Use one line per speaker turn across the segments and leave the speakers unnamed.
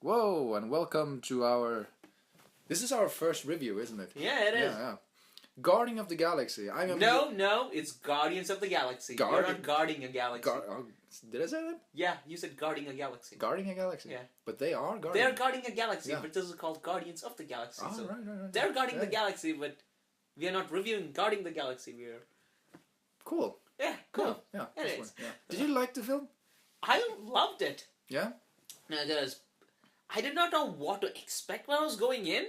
Whoa, and welcome to our... This is our first review, isn't it?
Yeah, it is.
Yeah. Guardian of the Galaxy.
No, it's Guardians of the Galaxy. You're not guarding a galaxy.
Did I say that?
Yeah, you said guarding a galaxy.
Guarding a galaxy?
Yeah.
But they are guarding...
They're guarding a galaxy,
Yeah.
but this is called Guardians of the Galaxy.
Oh,
so
right.
they're guarding the galaxy, but we are not reviewing guarding the galaxy. We're...
Cool.
Yeah, cool.
Yeah,
It
this
is.
one, yeah. Did you like the film?
I loved it.
Yeah?
Because I did not know what to expect when I was going in.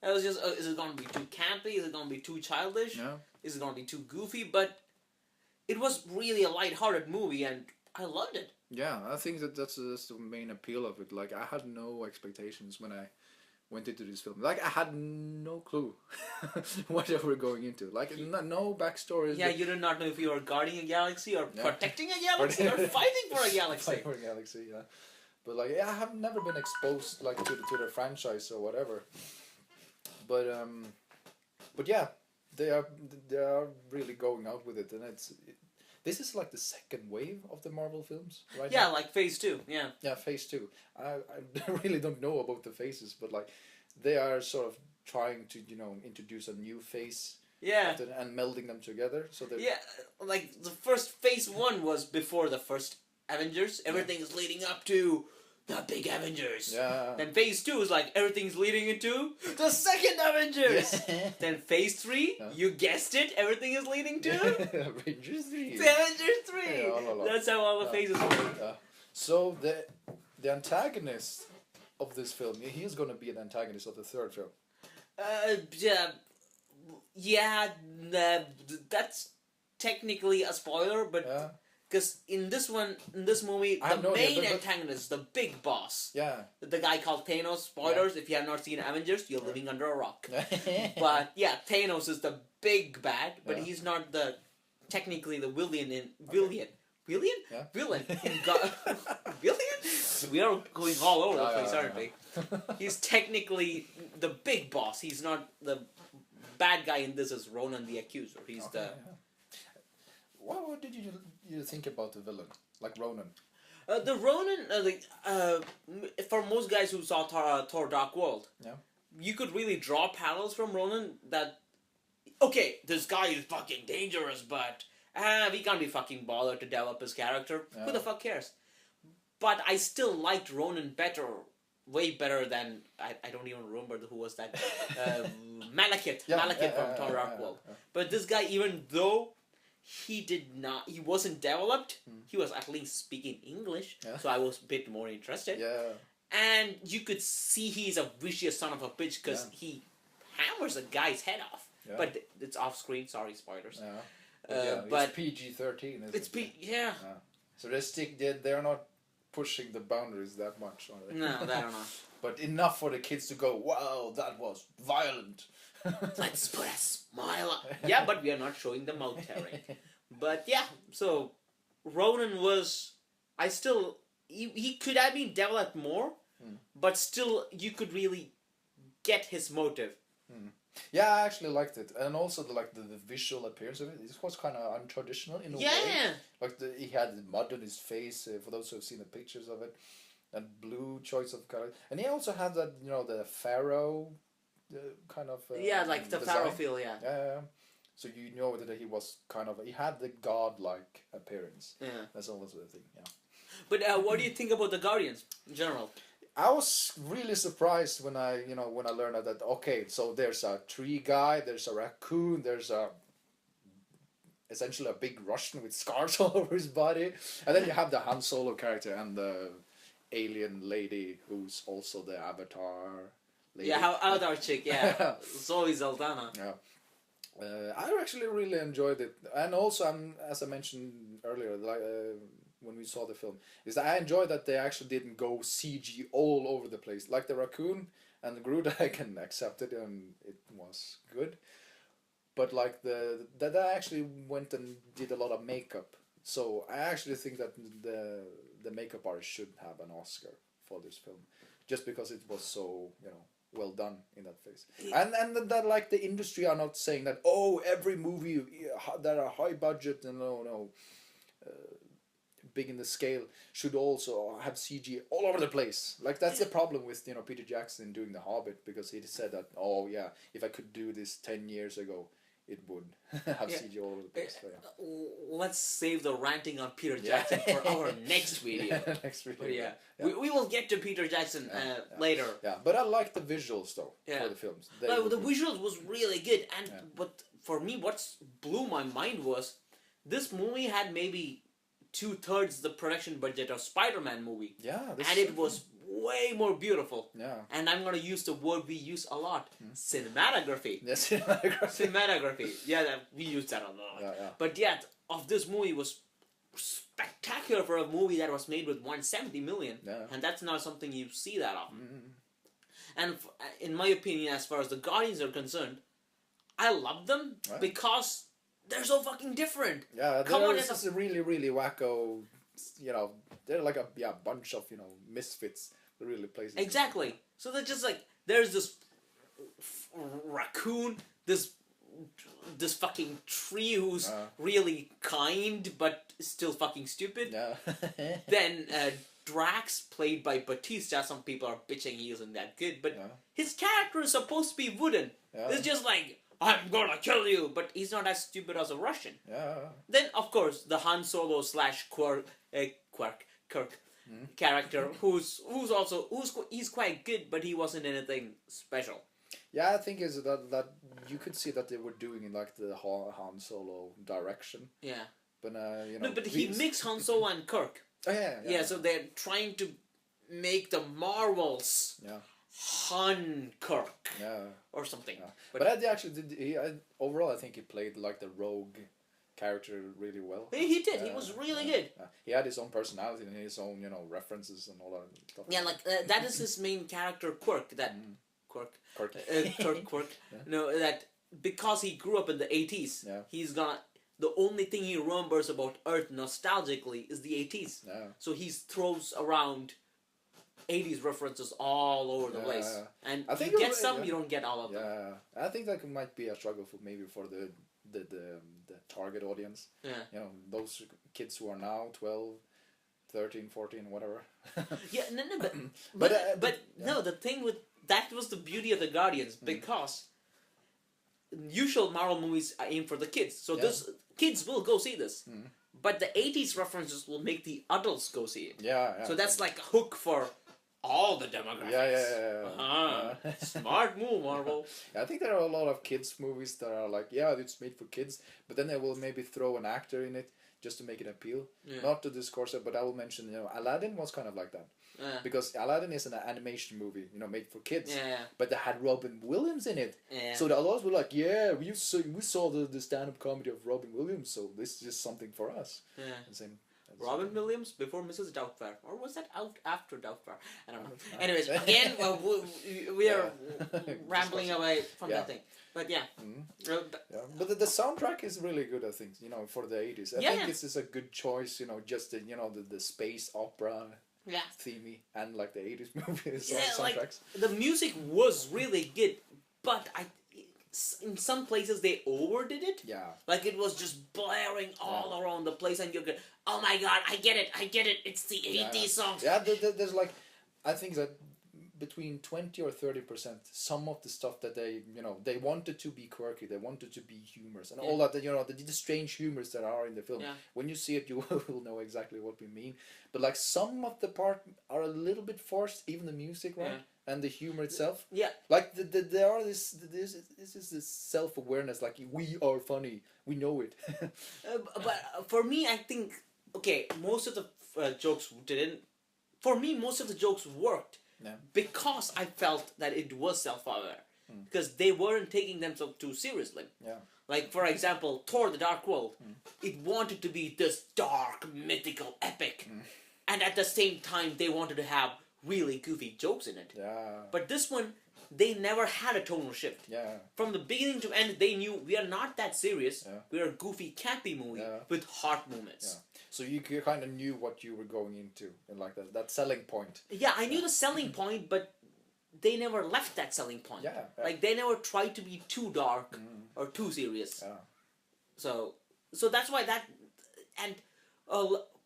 I was just, is it going to be too campy? Is it going to be too childish?
Yeah.
Is it going to be too goofy? But it was really a light-hearted movie, and I loved it.
Yeah, I think that's the main appeal of it. Like, I had no expectations when I went into this film. Like, I had no clue what they were going into. Like, no backstories.
Yeah, you did not know if you were guarding a galaxy or protecting a galaxy or fighting for a galaxy.
Fighting for a galaxy, yeah. But like, I have never been exposed like to the franchise or whatever. But yeah, they are really going out with it, and this is like the second wave of the Marvel films, right?
Yeah,
now.
like Phase 2, yeah.
Yeah, Phase 2. I really don't know about the phases, but like, they are sort of trying to, introduce a new phase.
Yeah.
And melding them together, so that...
Yeah, like the first Phase 1 was before the first Avengers. Everything is leading up to the big Avengers.
Yeah.
Then Phase 2 is like everything's leading into the second Avengers. Then Phase 3, you guessed it, everything is leading to
Avengers 3.
Avengers 3.
Yeah,
That's how all the phases work.
So the antagonist of this film, he is going to be an antagonist of the third film.
Yeah, that's technically a spoiler, but because in this movie, the main antagonist, the big boss, the guy called Thanos. Spoilers: if you have not seen Avengers, you're living under a rock. But yeah, Thanos is the big bad, but he's not technically the villain in Villain.
Yeah.
Villain in Villain? We are going all over the place, aren't we? He's technically the big boss. He's not the bad guy in this. Is Ronan the Accuser? He's
What did you think about the villain, like Ronan?
The Ronan, for most guys who saw Thor: Dark World, you could really draw parallels from Ronan. That okay, this guy is fucking dangerous, but we can't be fucking bothered to develop his character. Who the fuck cares? But I still liked Ronan better, way better than I don't even remember who was that. Malekith from Thor: Dark World. But this guy, even though he wasn't developed, he was at least speaking English, so I was a bit more interested.
Yeah.
And you could see he's a vicious son of a bitch because he hammers a guy's head off. Yeah. But it's off screen, sorry, spoilers.
Yeah. But it's PG-13, isn't it?
Yeah.
So they're not pushing the boundaries that much, are they?
No, they're not.
But enough for the kids to go, wow, that was violent.
Let's put a smile on. Yeah, but we are not showing the mouth tearing. But yeah, so Ronan was... He could have been developed more, but still you could really get his motive.
Yeah, I actually liked it, and also the visual appearance of it. It was kind of untraditional in a way. Like he had mud on his face. For those who have seen the pictures of it, and blue choice of color, and he also had that the pharaoh kind of
like the
design.
pharaoh feel.
Yeah. So you know that he was he had the godlike appearance. Yeah, that's always the thing. Yeah.
But what do you think about the Guardians in general?
I was really surprised when I learned that okay, so there's a tree guy, there's a raccoon, there's essentially a big Russian with scars all over his body, and then you have the Han Solo character and the alien lady who's also the Avatar lady.
Yeah, Avatar chick, yeah. Zoe Saldana.
Yeah. I actually really enjoyed it, and also as I mentioned earlier, when we saw the film, is that I enjoyed that they actually didn't go CG all over the place. Like the raccoon and the Groot, I can accept it and it was good. But like that I actually went and did a lot of makeup. So I actually think that the makeup artist should have an Oscar for this film, just because it was so well done in that phase. And that like the industry are not saying that every movie that are high budget and big in the scale should also have CG all over the place. Like that's the problem with Peter Jackson doing The Hobbit, because he said that if I could do this 10 years ago, it would have CG all over the place. So,
let's save the ranting on Peter Jackson for our next video.
Next video.
But we will get to Peter Jackson later.
Yeah, but I like the visuals though for the films.
The visuals was really good, and but for me, what blew my mind was this movie had maybe 2/3 the production budget of Spider-Man movie.
Yeah,
and it was way more beautiful.
Yeah.
And I'm gonna use the word we use a lot: cinematography.
Yeah, cinematography.
Cinematography. Yeah, we use that a lot.
Yeah.
But yet, of this movie was spectacular for a movie that was made with 170 million, and that's not something you see that often. And in my opinion, as far as the Guardians are concerned, I love them because they're so fucking different.
Yeah, it's a really, really wacko. They're like a bunch of misfits that really plays.
Exactly. So they're just like, there's this raccoon, this fucking tree who's really kind but still fucking stupid.
Yeah.
Then Drax, played by Batista. Some people are bitching he isn't that good, but his character is supposed to be wooden. It's just like, I'm gonna kill you, but he's not as stupid as a Russian.
Yeah.
Then, of course, the Han Solo / Kirk character, he's quite good, but he wasn't anything special.
Yeah, I think is that you could see that they were doing in like the Han Solo direction.
Yeah.
But
No, but he mixed Han Solo and Kirk.
Oh yeah.
Yeah, so they're trying to make the Marvels.
Yeah.
Han Kirk.
Yeah.
Or something.
Yeah. But I actually did. Overall, I think he played like the rogue character really well.
He did. He was really good.
He had his own personality and his own, references and all that stuff.
Yeah, like that is his main character quirk. That quirk. Quirk. No, that because he grew up in the 80s, he's gonna. The only thing he remembers about Earth nostalgically is the 80s.
Yeah.
So he throws around 80s references all over the place. And I think you get some, you don't get all of them.
Yeah, I think that might be a struggle for the target audience.
Yeah.
Those kids who are now 12, 13, 14, whatever.
Yeah, but no, the thing with that was the beauty of the Guardians, because usual Marvel movies are aimed for the kids. So kids will go see this. But the 80s references will make the adults go see it.
Yeah.
So that's like a hook for all the demographics.
Yeah.
Smart move, Marvel.
I think there are a lot of kids movies that are like, it's made for kids, but then they will maybe throw an actor in it just to make it appeal. Not to discourse it, but I will mention, Aladdin was kind of like that. Because Aladdin is an animation movie, made for kids. But they had Robin Williams in it. So the adults were like, we saw the stand-up comedy of Robin Williams, so this is just something for us.
Robin Williams before Mrs. Doubtfire, or was that out after Doubtfire? I don't know. Anyways, again, we are rambling away from that thing. But
but the soundtrack is really good, I think. For the 80s, I think it's a good choice. Just the space opera. Themey and like the 80s movies soundtracks.
Like, the music was really good, but in some places they overdid it.
Yeah.
Like it was just blaring all around the place, and you're good. Oh my god, I get it. It's the 80s songs.
Yeah, there's like, I think that between 20 or 30%, some of the stuff that they wanted to be quirky, they wanted to be humorous, and all that, the strange humors that are in the film. When you see it, you will know exactly what we mean. But like some of the part are a little bit forced, even the music, right? And the humor itself. Like there are this is this self-awareness, like we are funny, we know it.
But for me, I think most of the jokes didn't. For me, most of the jokes worked. Because I felt that it was self-aware. Because they weren't taking themselves too seriously. Like, for example, Thor: The Dark World. It wanted to be this dark, mythical epic. And at the same time, they wanted to have really goofy jokes in it. But this one, they never had a tonal shift. From the beginning to end, they knew we are not that serious. We are a goofy, campy movie with heart moments.
So you kind of knew what you were going into, and like that selling point.
Yeah, I knew the selling point, but they never left that selling point. Like they never tried to be too dark or too serious. So that's why that, and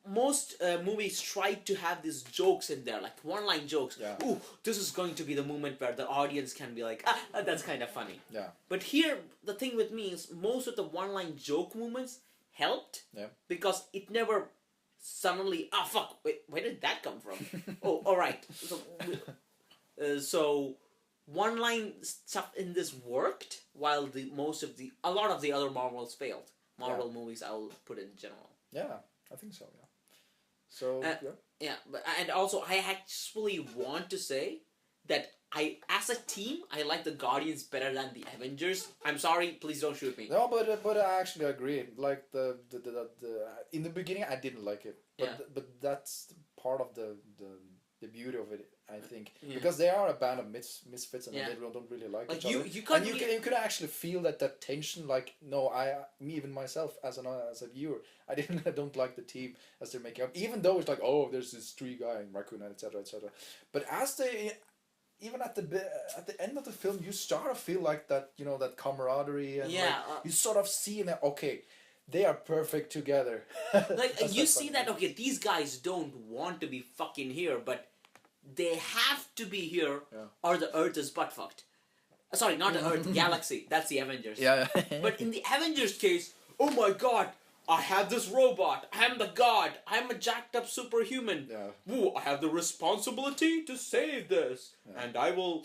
most movies try to have these jokes in there, like one-line jokes.
Yeah.
Ooh, this is going to be the moment where the audience can be like, that's kind of funny.
Yeah.
But here, the thing with me is most of the one-line joke moments helped.
Yeah.
Because it never suddenly, fuck, wait, where did that come from? Oh, all right. So one-line stuff in this worked, while a lot of the other Marvels failed. Marvel movies, I'll put in general.
Yeah, I think so. Yeah. So
yeah, but and also I actually want to say that as a team, I like the Guardians better than the Avengers. I'm sorry, please don't shoot me.
No, but I actually agree. Like the in the beginning, I didn't like it, but that's part of the beauty of it, I think, because they are a band of misfits and they don't really like each other. You could actually feel that tension. Like, no, me even myself as a viewer, I don't like the team as they're making up. Even though it's like, oh, there's this tree guy and raccoon and etc. etc. But as they even at the end of the film, you start to feel like that, that camaraderie and you sort of see that, okay, they are perfect together.
Like you see that, okay, these guys don't want to be fucking here, but they have to be here, or the Earth is butt fucked. Sorry, not the Earth, galaxy. That's the Avengers.
Yeah.
But in the Avengers case, oh my god, I have this robot. I'm the god. I'm a jacked up superhuman.
Yeah.
Woo, I have the responsibility to save this, and I will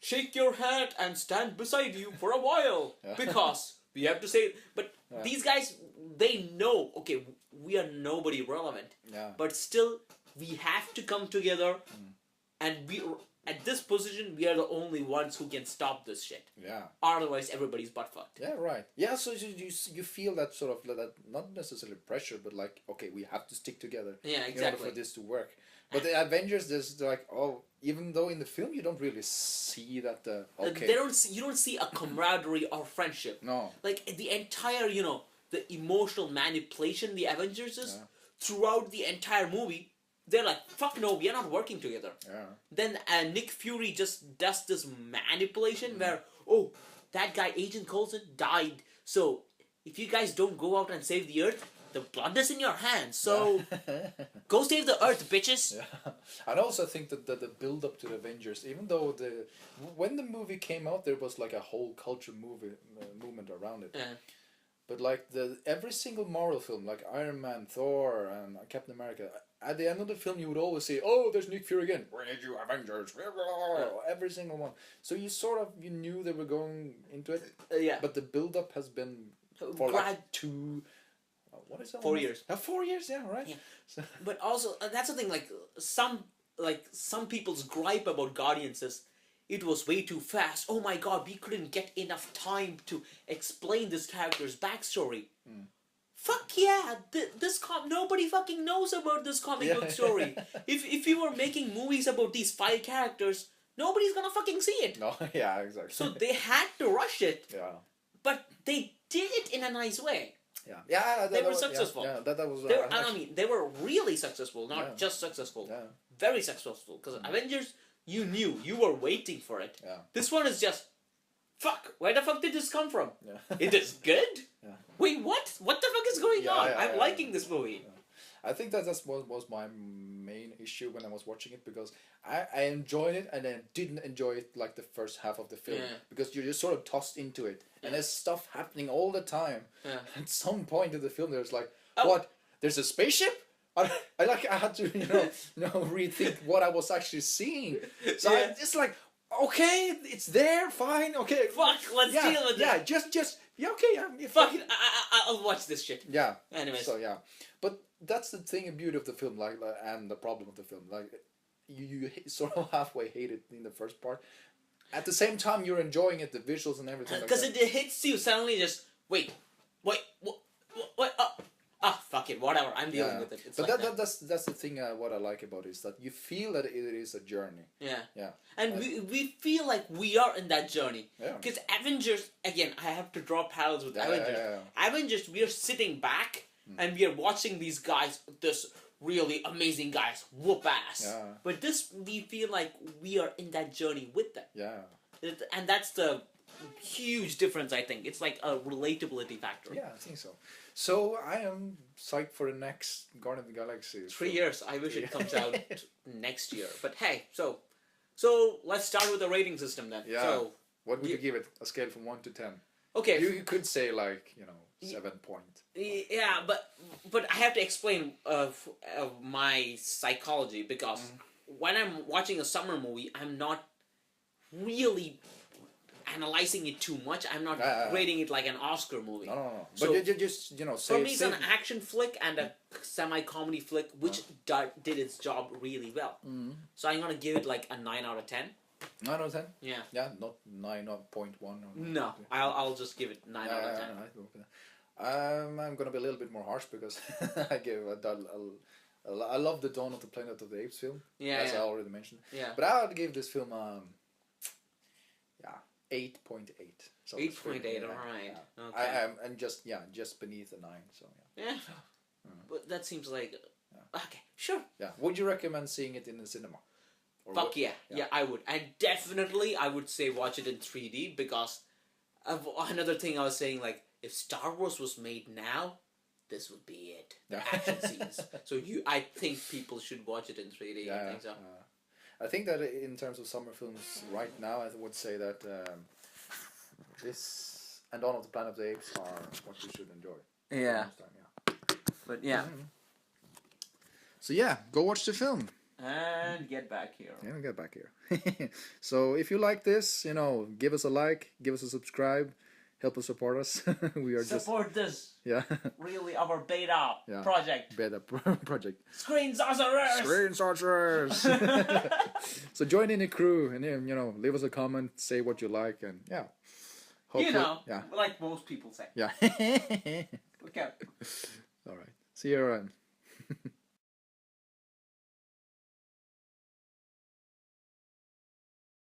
shake your hand and stand beside you for a while because we have to save. But these guys, they know. Okay, we are nobody relevant.
Yeah.
But still, we have to come together, and we at this position we are the only ones who can stop this shit.
Yeah.
Otherwise, everybody's butt fucked.
Yeah. Right. Yeah. So you feel that sort of that, not necessarily pressure, but like, okay, we have to stick together.
Yeah. Exactly.
In order for this to work. But the Avengers, there's like, even though in the film you don't really see that. Okay.
You don't see a camaraderie or friendship.
No.
Like the entire, the emotional manipulation the Avengers is throughout the entire movie. They're like, fuck no, we are not working together.
Yeah.
Then Nick Fury just does this manipulation where, that guy, Agent Coulson, died. So, if you guys don't go out and save the Earth, the blood is in your hands. So, go save the Earth, bitches.
Yeah. And also I think that the build-up to the Avengers, even though when the movie came out, there was like a whole culture movement around it.
Yeah.
But like every single Marvel film, like Iron Man, Thor, and Captain America, at the end of the film you would always say, oh, there's Nick Fury again. Where did you Avengers? Every single one. So you knew they were going into it.
Yeah.
But the build-up has been for like 2... what is that?
4 years.
4 years, yeah, right.
Yeah.
So,
but also, that's the thing, like some people's gripe about Guardians is, it was way too fast. Oh my god, we couldn't get enough time to explain this character's backstory. Fuck yeah! Nobody fucking knows about this comic book story. If you were making movies about these 5 characters, nobody's gonna fucking see it.
No, yeah, exactly.
So they had to rush it.
Yeah.
But they did it in a nice way.
Yeah.
They were successful.
Yeah, that was.
They were really successful, not just successful.
Yeah.
Very successful. Because Avengers, you knew, you were waiting for it.
Yeah.
This one is just, fuck, where the fuck did this come from?
Yeah.
It is good?
Yeah.
Wait, what? What the fuck is going on? I'm liking this movie.
Yeah. I think that was my main issue when I was watching it, because I enjoyed it and then didn't enjoy it like the first half of the film, because you're just sort of tossed into it and there's stuff happening all the time. At some point in the film there's like, what? There's a spaceship? I had to rethink what I was actually seeing. So it's like, okay, it's there, fine, okay.
Fuck, let's deal with it.
Yeah, just okay.
Fuck it, I'll watch this shit.
Yeah.
Anyways.
So yeah, but that's the thing and beauty of the film, like and the problem of the film, like you sort of halfway hate it in the first part. At the same time, you're enjoying it, the visuals and everything.
Because it hits you suddenly. Just wait, what? Fuck it, whatever. I'm dealing with it. It's
but
like
that's the thing. What I like about it is that you feel that it is a journey.
Yeah.
Yeah.
And we feel like we are in that journey.
Yeah.
Because Avengers, again, I have to draw parallels with Avengers. Avengers, we are sitting back and we are watching these guys, this really amazing guys, whoop ass.
Yeah.
But this, we feel like we are in that journey with them.
Yeah.
And that's the huge difference. I think it's like a relatability factor.
Yeah, I think so. So I am psyched for the next Guardian of the Galaxy.
3 years. I wish it comes out next year. But hey, so let's start with the rating system then.
Yeah.
So
what would you give it? A scale from 1 to 10.
Okay.
You could say like 7 point.
Yeah, but I have to explain my psychology because when I'm watching a summer movie, I'm not really analyzing it too much. I'm not rating it like an Oscar movie.
No.
So,
but you just say,
for me, it's an action flick and a semi-comedy flick, which did its job really well. So I'm gonna give it like a 9 out of 10.
9 out of 10?
Yeah.
Yeah, not 9.1.
No, I'll just give it 9 out of 10.
I'm gonna be a little bit more harsh because I gave I love the Dawn of the Planet of the Apes film.
Yeah,
as I already mentioned.
Yeah.
But I would give this film 8.8. So
8.8. All right.
Yeah.
Okay.
I'm just beneath a 9. So
yeah. But that seems like okay. Sure.
Yeah. Would you recommend seeing it in the cinema?
Fuck yeah. Yeah, I would. And definitely I would say watch it in 3D because of another thing I was saying, like, if Star Wars was made now, this would be it. The action scenes. So I think people should watch it in 3D.
Yeah,
I think so.
I think that in terms of summer films right now, I would say that this and Dawn of the Planet of the Apes are what you should enjoy.
Yeah. But yeah.
So yeah, go watch the film.
And get back here.
Yeah, get back here. So if you like this, give us a like, give us a subscribe, help us support us. We are
support this.
Yeah.
Really our beta project.
Beta project.
Screen Sorcerers.
Screen Sorcerers. So join in the crew and leave us a comment, say what you like, and yeah.
Hopefully, like most people say.
Yeah.
Okay.
All right. See you around.